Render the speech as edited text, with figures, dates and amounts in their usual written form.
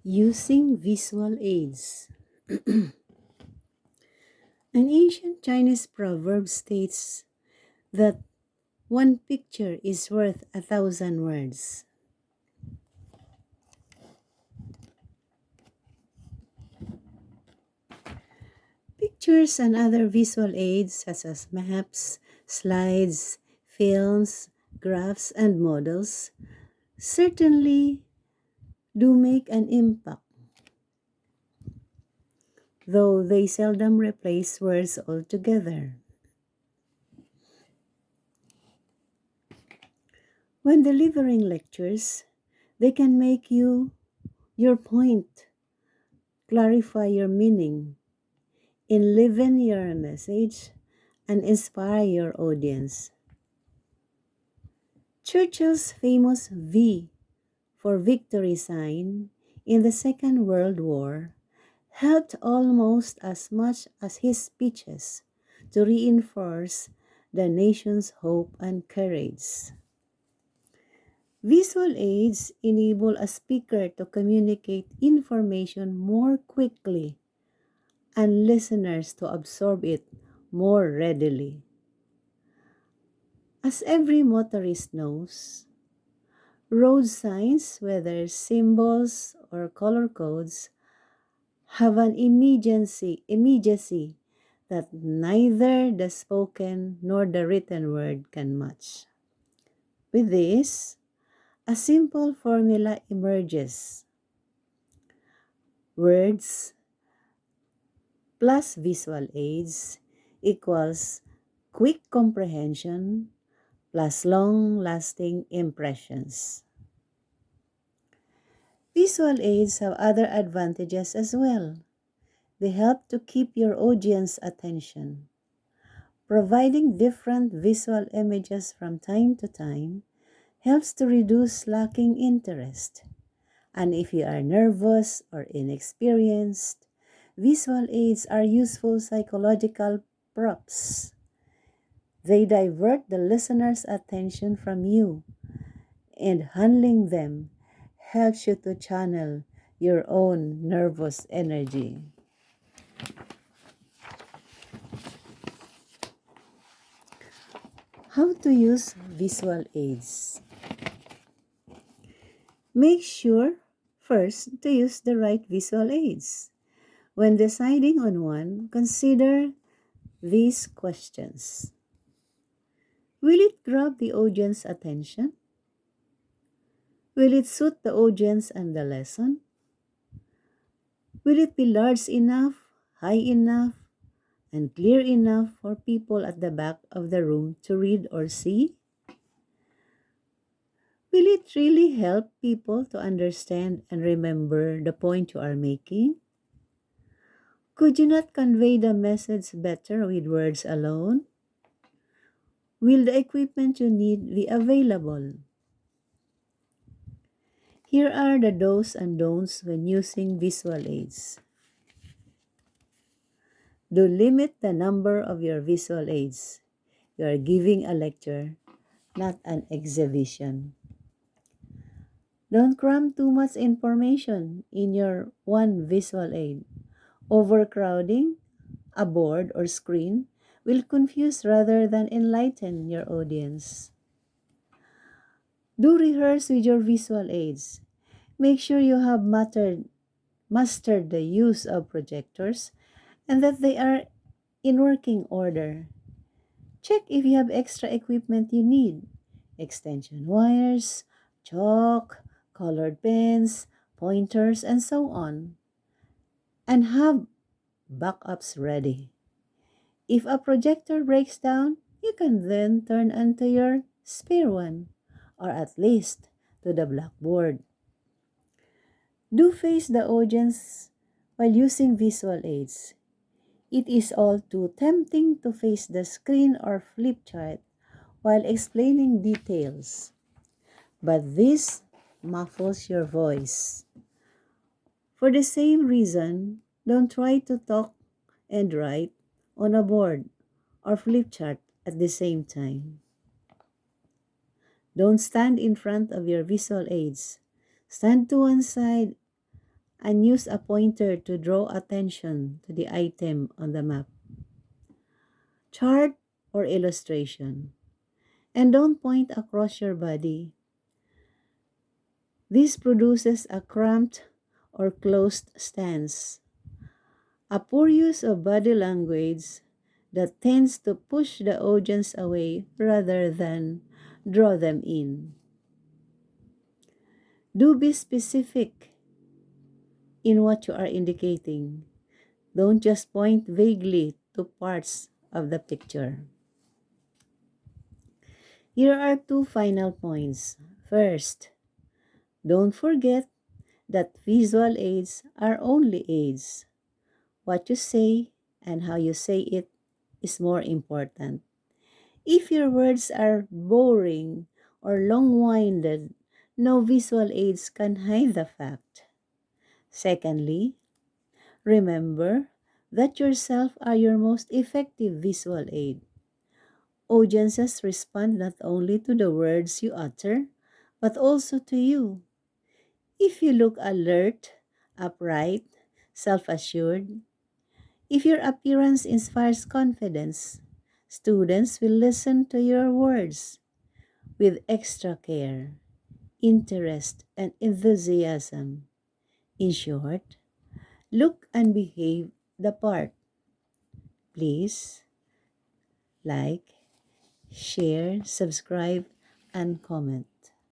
Using visual aids. An ancient Chinese proverb states that one picture is worth 1,000 words. Pictures and other visual aids such as maps, slides, films, graphs, and models certainly do make an impact, though they seldom replace words altogether. When delivering lectures, they can make your point, clarify your meaning, enliven your message, and inspire your audience. Churchill's famous V for victory sign in the Second World War helped almost as much as his speeches to reinforce the nation's hope and courage. Visual aids enable a speaker to communicate information more quickly and listeners to absorb it more readily. As every motorist knows, road signs, whether symbols or color codes, have an immediacy that neither the spoken nor the written word can match. With this, a simple formula emerges. Words plus visual aids equals quick comprehension plus long-lasting impressions. Visual aids have other advantages as well. They help to keep your audience attention. Providing different visual images from time to time helps to reduce lacking interest. And if you are nervous or inexperienced, visual aids are useful psychological props. They divert the listener's attention from you, and handling them helps you to channel your own nervous energy. How to use visual aids? Make sure first to use the right visual aids. When deciding on one, consider these questions. Will it grab the audience's attention? Will it suit the audience and the lesson? Will it be large enough, high enough, and clear enough for people at the back of the room to read or see? Will it really help people to understand and remember the point you are making? Could you not convey the message better with words alone? Will the equipment you need be available? Here are the do's and don'ts when using visual aids. Do limit the number of your visual aids. You are giving a lecture, not an exhibition. Don't cram too much information in your one visual aid. Overcrowding a board or screen will confuse rather than enlighten your audience. Do rehearse with your visual aids. Make sure you have mastered the use of projectors and that they are in working order. Check if you have extra equipment you need: extension wires, chalk, colored pens, pointers, and so on. And have backups ready. If a projector breaks down, you can then turn onto your spare one, or at least to the blackboard. Do face the audience while using visual aids. It is all too tempting to face the screen or flip chart while explaining details, but this muffles your voice. For the same reason, don't try to talk and write on a board or flip chart at the same time. Don't stand in front of your visual aids. Stand to one side and use a pointer to draw attention to the item on the map, chart, or illustration. And don't point across your body. This produces a cramped or closed stance, a poor use of body language that tends to push the audience away rather than draw them in. Do be specific in what you are indicating. Don't just point vaguely to parts of the picture. Here are two final points. First, don't forget that visual aids are only aids. What you say and how you say it is more important. If your words are boring or long-winded, no visual aids can hide the fact. Secondly, remember that yourself are your most effective visual aid. Audiences respond not only to the words you utter, but also to you. If you look alert, upright, self-assured, if your appearance inspires confidence, students will listen to your words with extra care, interest, and enthusiasm. In short, look and behave the part. Please like, share, subscribe, and comment.